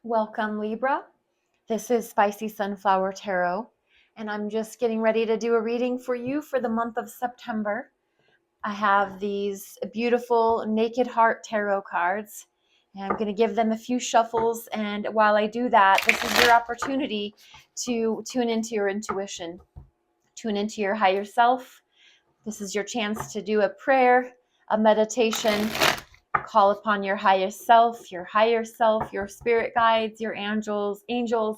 Welcome, Libra. This is Spicy Sunflower Tarot, and I'm just getting ready to do a reading for you for the month of September. I have these beautiful Naked Heart Tarot cards, and I'm going to give them a few shuffles. And while I do that, this is your opportunity to tune into your intuition, tune into your higher self. This is your chance to do a prayer, a meditation, call upon your highest self, your spirit guides, your angels,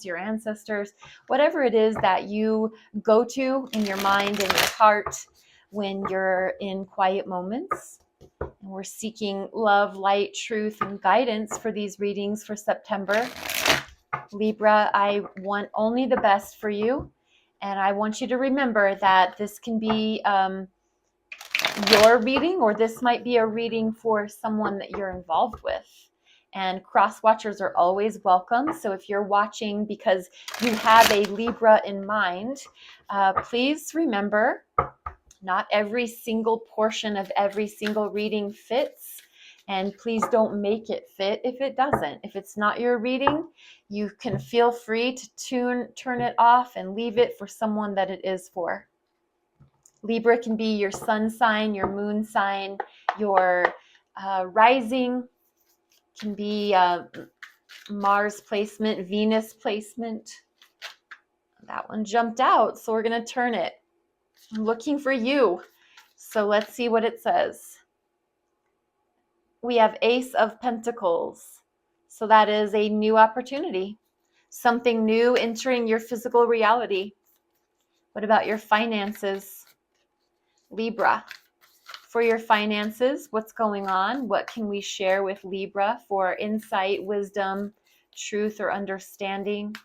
your ancestors, whatever it is that you go to in your mind and your heart when you're in quiet moments. And we're seeking love, light, truth, and guidance for these readings for September. Libra, I want only the best for you. And I want you to remember that this can be your reading, or this might be a reading for someone that you're involved with. And cross watchers are always welcome. So if you're watching because you have a Libra in mind, please remember not every single portion of every single reading fits. And please don't make it fit if it doesn't. If it's not your reading, you can feel free to turn it off and leave it for someone that it is for. Libra can be your sun sign, your moon sign, your rising, can be Mars placement, Venus placement. That one jumped out, so we're going to turn it. I'm looking for you. So let's see what it says. We have Ace of Pentacles. So that is a new opportunity. Something new entering your physical reality. What about your finances? Libra. For your finances, what's going on? What can we share with Libra for insight, wisdom, truth, or understanding?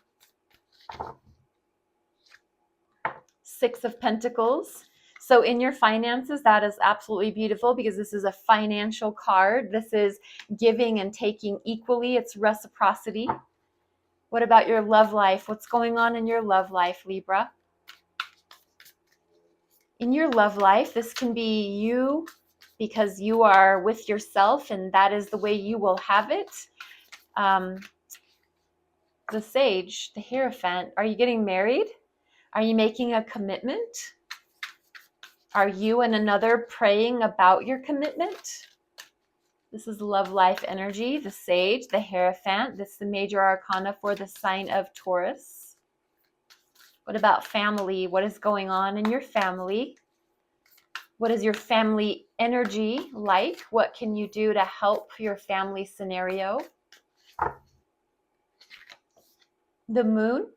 Six of Pentacles. So in your finances, that is absolutely beautiful because this is a financial card. This is giving and taking equally. It's reciprocity. What about your love life? What's going on in your love life, Libra? In your love life, this can be you because you are with yourself and that is the way you will have it. The Sage, the Hierophant. Are you getting married? Are you making a commitment? Are you and another praying about your commitment? This is love life energy, the Sage, the Hierophant. This is the major arcana for the sign of Taurus. What about family? What is going on in your family? What is your family energy like? What can you do to help your family scenario? The Moon,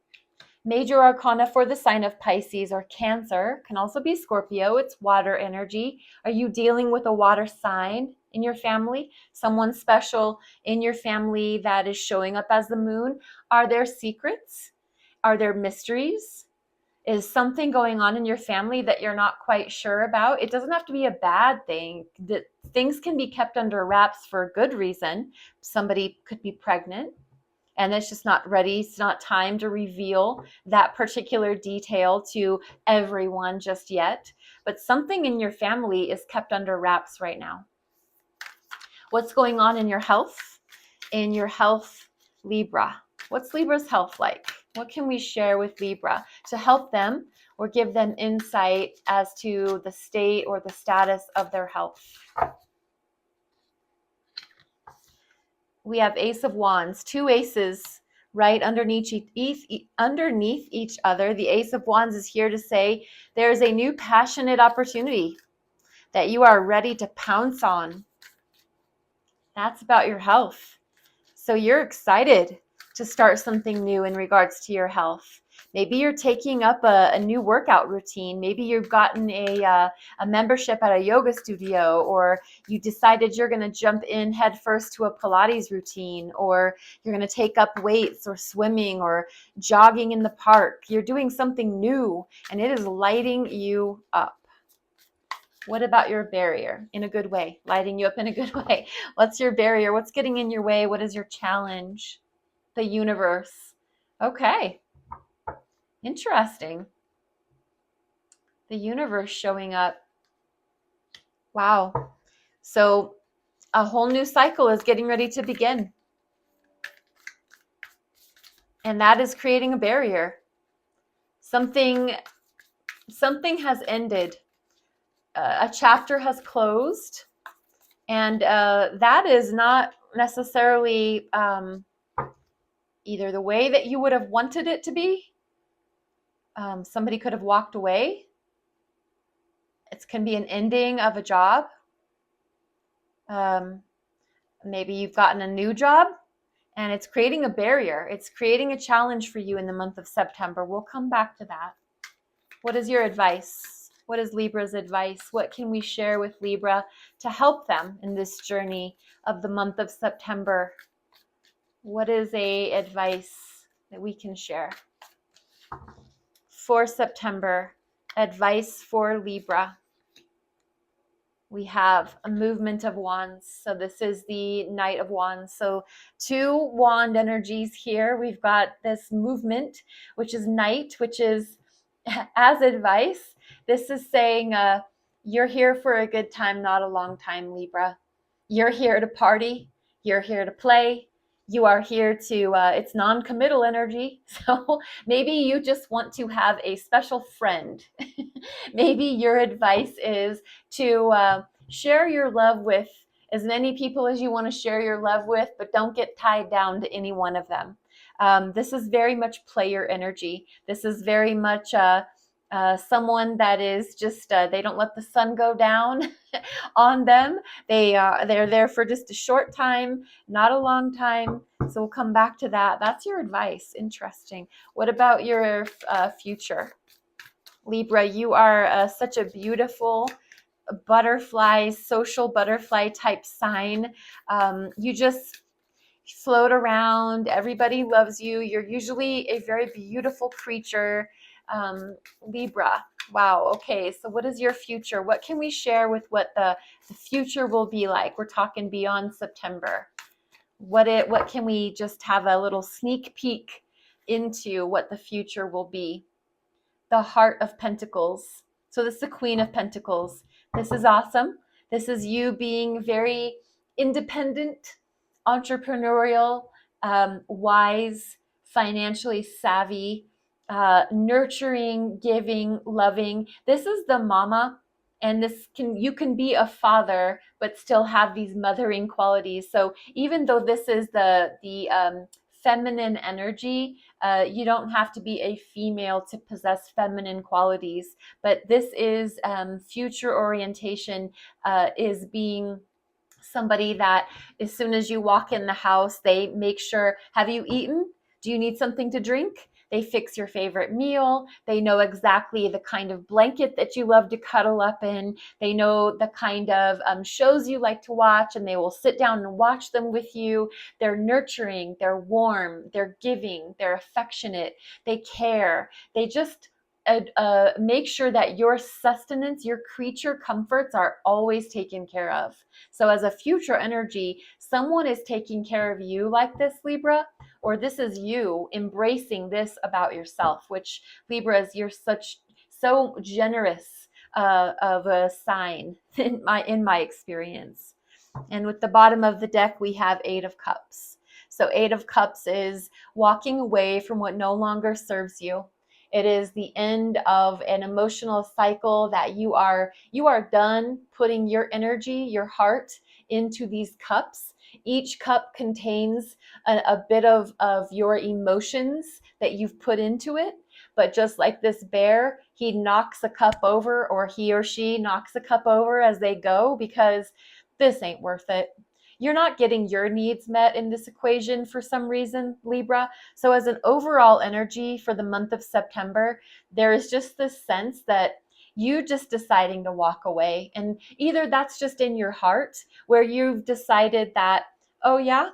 major arcana for the sign of Pisces or Cancer, can also be Scorpio. It's water energy. Are you dealing with a water sign in your family? Someone special in your family that is showing up as the Moon? Are there secrets? Are there mysteries? Is something going on in your family that you're not quite sure about? It doesn't have to be a bad thing. Things can be kept under wraps for a good reason. Somebody could be pregnant and it's just not ready. It's not time to reveal that particular detail to everyone just yet. But something in your family is kept under wraps right now. What's going on in your health? In your health, Libra. What's Libra's health like? What can we share with Libra to help them or give them insight as to the state or the status of their health? We have Ace of Wands, two aces right underneath each other. The Ace of Wands is here to say there's a new passionate opportunity that you are ready to pounce on. That's about your health. So you're excited to start something new in regards to your health. Maybe you're taking up a new workout routine. Maybe you've gotten a membership at a yoga studio, or you decided you're going to jump in head first to a Pilates routine, or you're going to take up weights or swimming or jogging in the park. You're doing something new and it is lighting you up. What about your barrier? In a good way, lighting you up in a good way. What's your barrier? What's getting in your way? What is your challenge? The universe. Okay. Interesting. The universe showing up. Wow. So a whole new cycle is getting ready to begin. And that is creating a barrier. Something has ended. A chapter has closed, and that is not necessarily either the way that you would have wanted it to be. Somebody could have walked away. It can be an ending of a job. Maybe you've gotten a new job, and it's creating a barrier. It's creating a challenge for you in the month of September. We'll come back to that. What is your advice? What is Libra's advice? What can we share with Libra to help them in this journey of the month of September? What is a advice that we can share for September? Advice for Libra. We have a movement of wands. So this is the Knight of Wands. So 2 wand energies here. We've got this movement, which is Knight, which is as advice. This is saying you're here for a good time, not a long time, Libra. You're here to party. You're here to play. You are here to, it's non-committal energy. So maybe you just want to have a special friend. Maybe your advice is to share your love with as many people as you want to share your love with, but don't get tied down to any one of them. This is very much player energy. This is very much someone that is just, they don't let the sun go down on them. They're there for just a short time, not a long time. So we'll come back to that. That's your advice. Interesting. What about your future? Libra, you are such a beautiful butterfly, social butterfly type sign. You just float around. Everybody loves you. You're usually a very beautiful creature. Libra. Wow. Okay. So what is your future? What can we share with what the future will be like? We're talking beyond September. What can we just have a little sneak peek into what the future will be? The Heart of Pentacles. So this is the Queen of Pentacles. This is awesome. This is you being very independent, entrepreneurial, wise, financially savvy, nurturing, giving, loving. This is the mama, and you can be a father but still have these mothering qualities. So even though this is the feminine energy, you don't have to be a female to possess feminine qualities, but this is future orientation, is being somebody that as soon as you walk in the house, they make sure, have you eaten? Do you need something to drink? They fix your favorite meal. They know exactly the kind of blanket that you love to cuddle up in. They know the kind of shows you like to watch, and they will sit down and watch them with you. They're nurturing, they're warm, they're giving, they're affectionate, they care. They just make sure that your sustenance, your creature comforts are always taken care of. So as a future energy, someone is taking care of you like this, Libra, or this is you embracing this about yourself, which Libra is, you're so generous of a sign in my experience. And with the bottom of the deck, we have 8 of Cups. So 8 of Cups is walking away from what no longer serves you. It is the end of an emotional cycle that you are done putting your energy, your heart into these cups. Each cup contains a bit of your emotions that you've put into it. But just like this bear, he knocks a cup over, or he or she knocks a cup over as they go, because this ain't worth it. You're not getting your needs met in this equation for some reason, Libra. So as an overall energy for the month of September, there is just this sense that you just deciding to walk away. And either that's just in your heart, where you've decided that, oh yeah,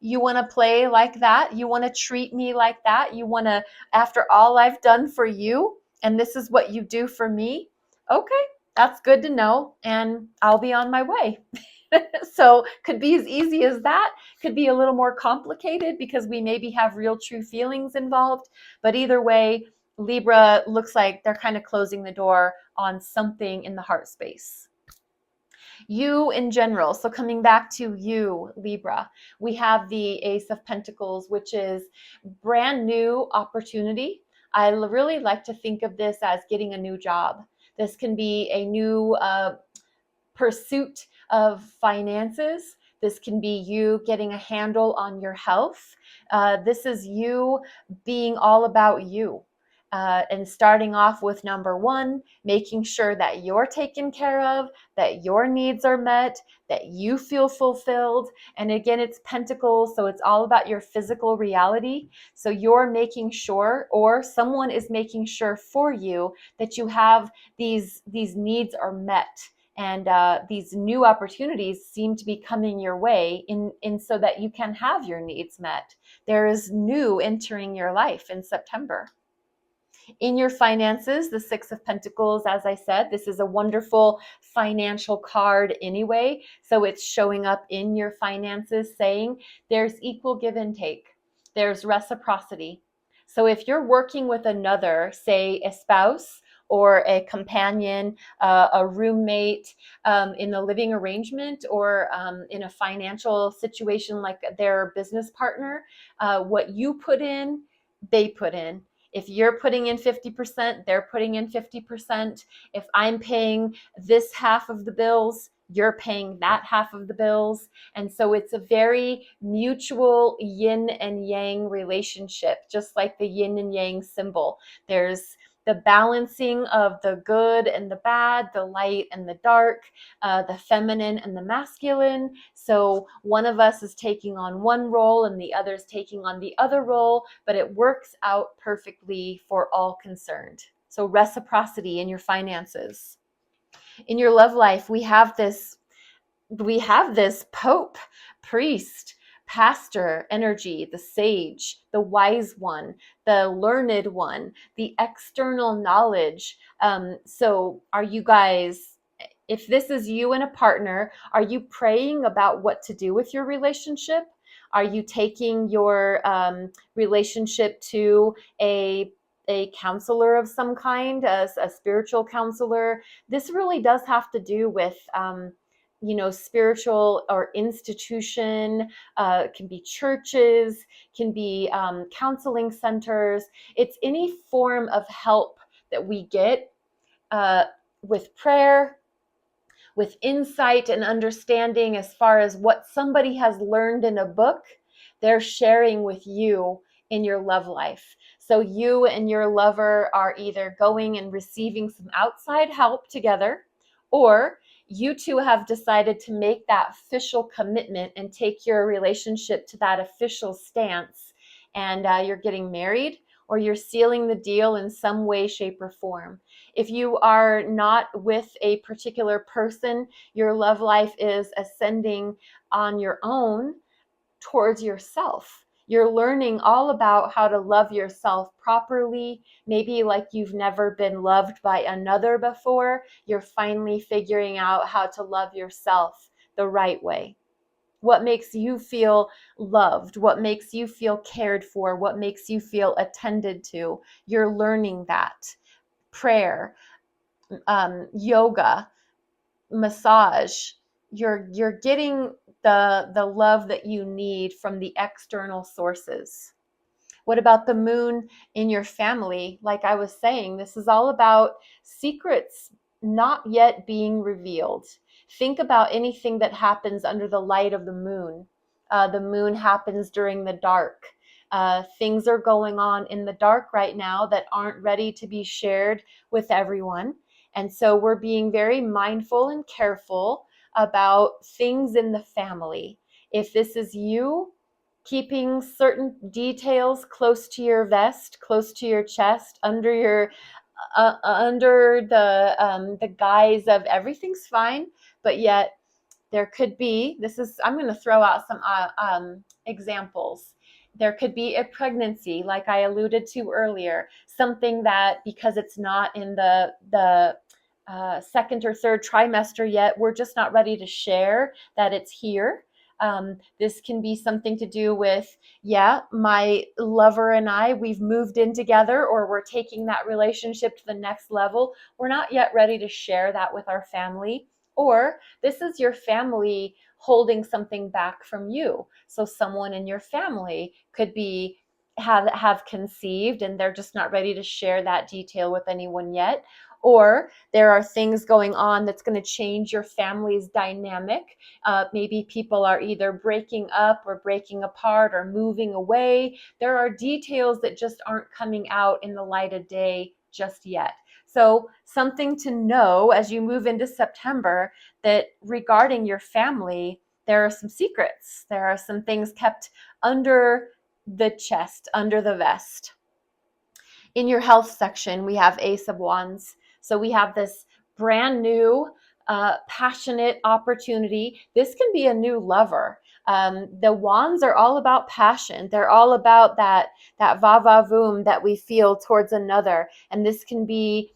you want to play like that. You want to treat me like that. You want to, after all I've done for you, and this is what you do for me. Okay, that's good to know. And I'll be on my way. So could be as easy as that, could be a little more complicated because we maybe have real true feelings involved. But either way, Libra looks like they're kind of closing the door on something in the heart space. You in general. So coming back to you, Libra, we have the Ace of Pentacles, which is brand new opportunity. I really like to think of this as getting a new job. This can be a new pursuit of finances. This can be you getting a handle on your health. This is you being all about you. And starting off with number one, making sure that you're taken care of, that your needs are met, that you feel fulfilled. And again, it's Pentacles, so it's all about your physical reality. So you're making sure, or someone is making sure for you, that you have these needs are met. And these new opportunities seem to be coming your way in so that you can have your needs met. There is new entering your life in September. In your finances, the Six of Pentacles, as I said, this is a wonderful financial card anyway. So it's showing up in your finances saying there's equal give and take. There's reciprocity. So if you're working with another, say a spouse or a companion, a roommate, in a living arrangement, or in a financial situation like their business partner, what you put in, they put in. If you're putting in 50%, they're putting in 50%. If I'm paying this half of the bills, you're paying that half of the bills. And so it's a very mutual yin and yang relationship, just like the yin and yang symbol. There's the balancing of the good and the bad, the light and the dark, the feminine and the masculine. So one of us is taking on one role and the other is taking on the other role, but it works out perfectly for all concerned. So reciprocity in your finances. In your love life, we have this pope, priest, pastor energy, the sage, the wise one, the learned one, the external knowledge. So are you guys, if this is you and a partner, are you praying about what to do with your relationship? Are you taking your relationship to a counselor of some kind, a spiritual counselor? This really does have to do with spiritual or institution, can be churches, can be counseling centers. It's any form of help that we get uh, with prayer, with insight and understanding as far as what somebody has learned in a book, they're sharing with you in your love life. So you and your lover are either going and receiving some outside help together, or you two have decided to make that official commitment and take your relationship to that official stance, and you're getting married, or you're sealing the deal in some way, shape, or form. If you are not with a particular person, your love life is ascending on your own towards yourself. You're learning all about how to love yourself properly, maybe like you've never been loved by another before. You're finally figuring out how to love yourself the right way. What makes you feel loved? What makes you feel cared for? What makes you feel attended to? You're learning that. Prayer, yoga, massage, you're getting the love that you need from the external sources. What about the moon in your family? Like I was saying, this is all about secrets not yet being revealed. Think about anything that happens under the light of the moon. The moon happens during the dark. Things are going on in the dark right now that aren't ready to be shared with everyone. And so we're being very mindful and careful about things in the family. If this is you, keeping certain details close to your vest, close to your chest, under the guise of everything's fine, but yet there could be, I'm going to throw out some examples. There could be a pregnancy, like I alluded to earlier, something that, because it's not in the second or third trimester yet, we're just not ready to share that it's here. This can be something to do with, my lover and I, we've moved in together, or we're taking that relationship to the next level. We're not yet ready to share that with our family. Or this is your family holding something back from you. So someone in your family could be have conceived and they're just not ready to share that detail with anyone yet. Or there are things going on that's going to change your family's dynamic. Maybe people are either breaking up or breaking apart or moving away. There are details that just aren't coming out in the light of day just yet. So something to know as you move into September, that regarding your family, there are some secrets. There are some things kept under the chest, under the vest. In your health section, we have Ace of Wands. So we have this brand new, passionate opportunity. This can be a new lover. The wands are all about passion. They're all about that va va voom that we feel towards another. And this can be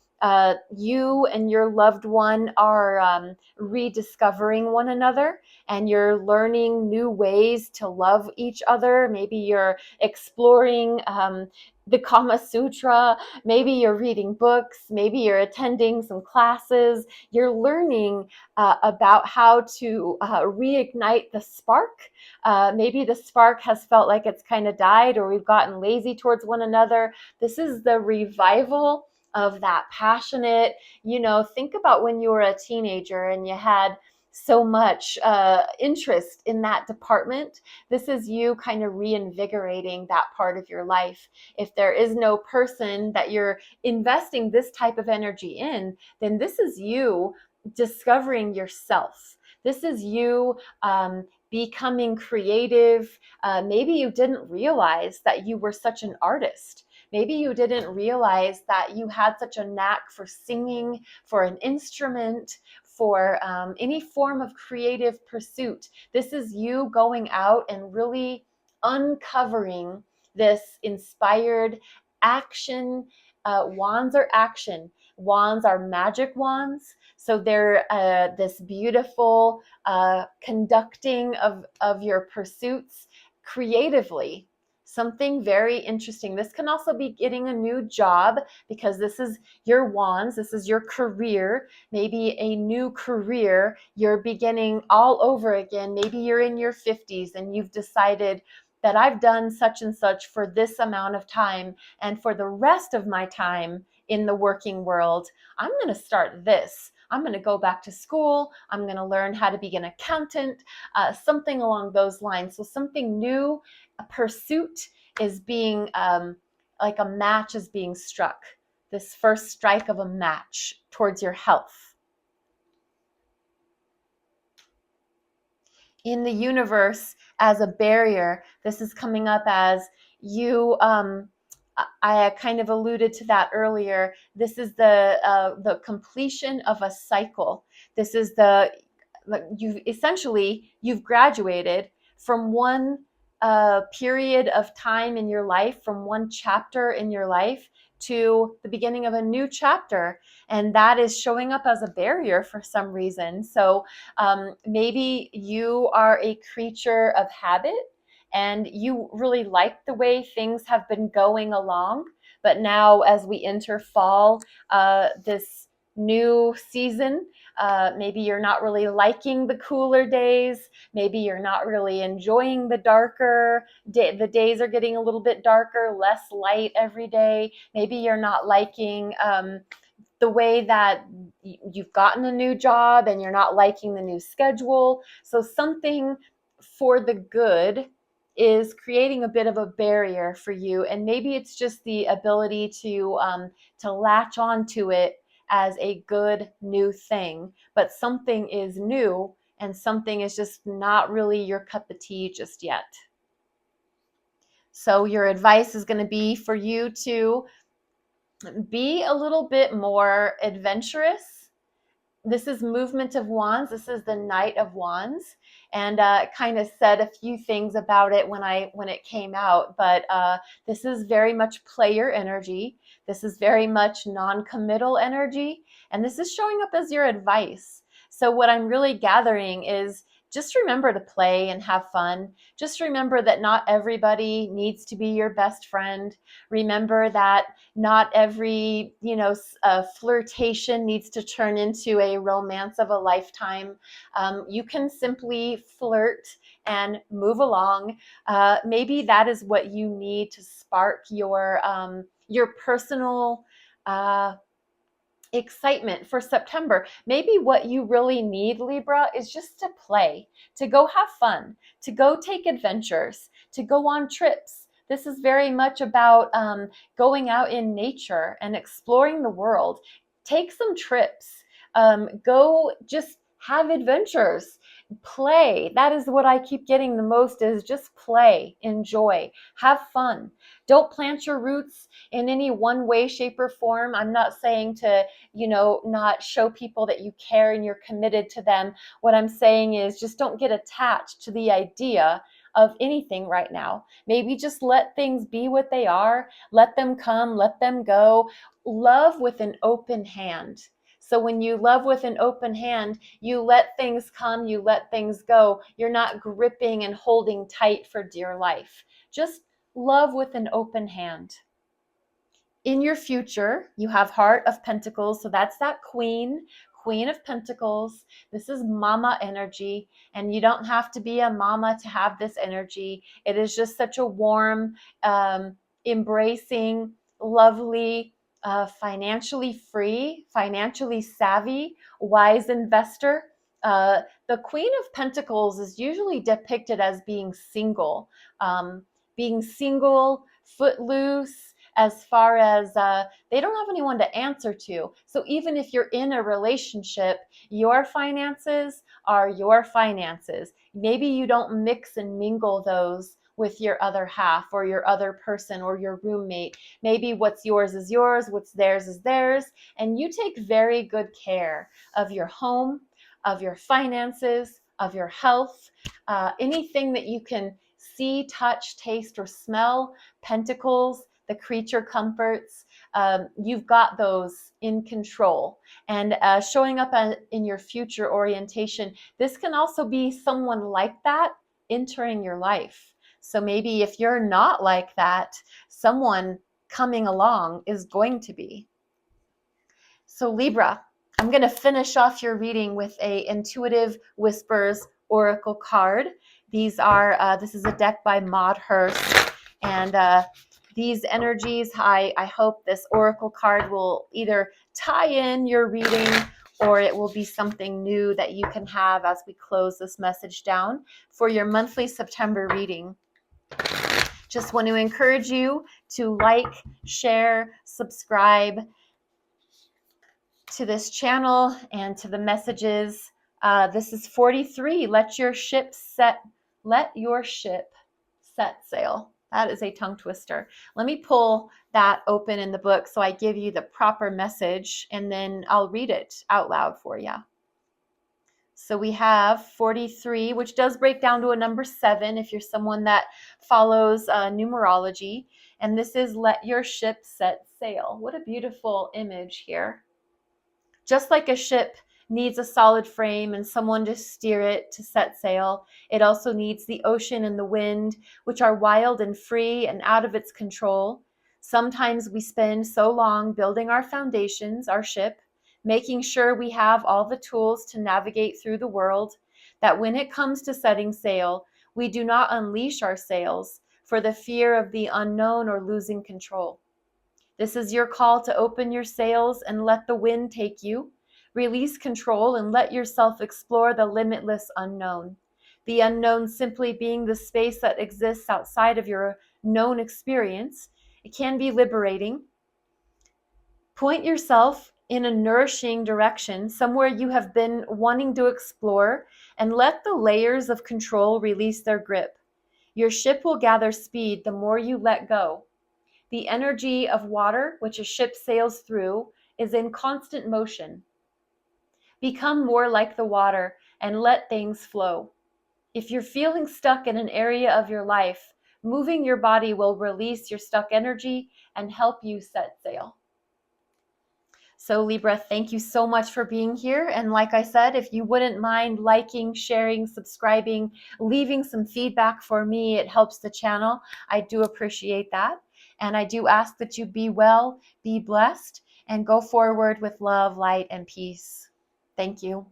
you and your loved one are rediscovering one another, and you're learning new ways to love each other. Maybe you're exploring the Kama Sutra. Maybe you're reading books. Maybe you're attending some classes. You're learning about how to reignite the spark. Maybe the spark has felt like it's kind of died, or we've gotten lazy towards one another. This is the revival of that passionate, think about when you were a teenager and you had so much interest in that department. This is you kind of reinvigorating that part of your life. If there is no person that you're investing this type of energy in, then this is you discovering yourself. This is you becoming creative. Maybe you didn't realize that you were such an artist. Maybe you didn't realize that you had such a knack for singing, for an instrument, for any form of creative pursuit. This is you going out and really uncovering this inspired action. Wands are action. Wands are magic wands. So they're this beautiful conducting of your pursuits creatively. Something very interesting. This can also be getting a new job, because this is your wands. This is your career. Maybe a new career. You're beginning all over again. Maybe you're in your 50s and you've decided that I've done such and such for this amount of time, and for the rest of my time in the working world, I'm going to start this. I'm going to go back to school. I'm going to learn how to be an accountant, something along those lines. So something new, a pursuit is being, like a match is being struck. This first strike of a match towards your health. In the universe, as a barrier, this is coming up as you, I kind of alluded to that earlier. This is the completion of a cycle. This is you've graduated from one period of time in your life, from one chapter in your life to the beginning of a new chapter, and that is showing up as a barrier for some reason. So maybe you are a creature of habit and you really like the way things have been going along, but now as we enter fall, this new season, maybe you're not really liking the cooler days. Maybe you're not really enjoying the darker day. The days are getting a little bit darker, less light every day. Maybe you're not liking the way that you've gotten a new job and you're not liking the new schedule. So something for the good is creating a bit of a barrier for you, and maybe it's just the ability to latch onto it as a good new thing, but something is new and something is just not really your cup of tea just yet. So your advice is going to be for you to be a little bit more adventurous. This is movement of wands. This is the Knight of Wands, and kind of said a few things about it when it came out. But this is very much player energy. This is very much non-committal energy, and this is showing up as your advice. So what I'm really gathering is just remember to play and have fun. Just remember that not everybody needs to be your best friend. Remember that not every, flirtation needs to turn into a romance of a lifetime. You can simply flirt and move along. Maybe that is what you need to spark your personal excitement for September. Maybe what you really need, Libra, is just to play, to go have fun, to go take adventures, to go on trips. This is very much about going out in nature and exploring the world. Take some trips. Go just have adventures. Play. That is what I keep getting the most, is just play, enjoy, have fun. Don't plant your roots in any one way, shape, or form. I'm not saying to not show people that you care and you're committed to them. What I'm saying is just don't get attached to the idea of anything right now. Maybe just let things be what they are. Let them come, let them go. Love with an open hand. So when you love with an open hand, you let things come, you let things go. You're not gripping and holding tight for dear life. Just love with an open hand. In your future, you have Heart of Pentacles. So that's that Queen of Pentacles. This is mama energy. And you don't have to be a mama to have this energy. It is just such a warm, embracing, lovely, financially free, financially savvy, wise investor. The Queen of Pentacles is usually depicted as being single, footloose, as far as they don't have anyone to answer to. So even if you're in a relationship, your finances are your finances. Maybe you don't mix and mingle those with your other half or your other person or your roommate. Maybe what's yours is yours, what's theirs is theirs, and you take very good care of your home, of your finances, of your health, anything that you can see, touch, taste, or smell. Pentacles, the creature comforts, you've got those in control. And showing up in your future orientation, this can also be someone like that entering your life. So maybe if you're not like that, someone coming along is going to be. So Libra, I'm going to finish off your reading with a Intuitive Whispers Oracle card. This is a deck by Maud Hurst, and these energies, I hope this oracle card will either tie in your reading or it will be something new that you can have as we close this message down for your monthly September reading. Just want to encourage you to like, share, subscribe to this channel and to the messages. This is 43. Let your ship set sail. That is a tongue twister. Let me pull that open in the book so I give you the proper message, and then I'll read it out loud for you. So we have 43, which does break down to a number 7 if you're someone that follows numerology. And this is let your ship set sail. What a beautiful image here. Just like a ship needs a solid frame and someone to steer it to set sail, it also needs the ocean and the wind, which are wild and free and out of its control. Sometimes we spend so long building our foundations, our ship, making sure we have all the tools to navigate through the world, that when it comes to setting sail, we do not unleash our sails for the fear of the unknown or losing control. This is your call to open your sails and let the wind take you. Release control and let yourself explore the limitless unknown. The unknown simply being the space that exists outside of your known experience. It can be liberating. Point yourself in a nourishing direction, somewhere you have been wanting to explore, and let the layers of control release their grip. Your ship will gather speed the more you let go. The energy of water, which a ship sails through, is in constant motion. Become more like the water and let things flow. If you're feeling stuck in an area of your life, moving your body will release your stuck energy and help you set sail. So, Libra, thank you so much for being here. And like I said, if you wouldn't mind liking, sharing, subscribing, leaving some feedback for me, it helps the channel. I do appreciate that. And I do ask that you be well, be blessed, and go forward with love, light, and peace. Thank you.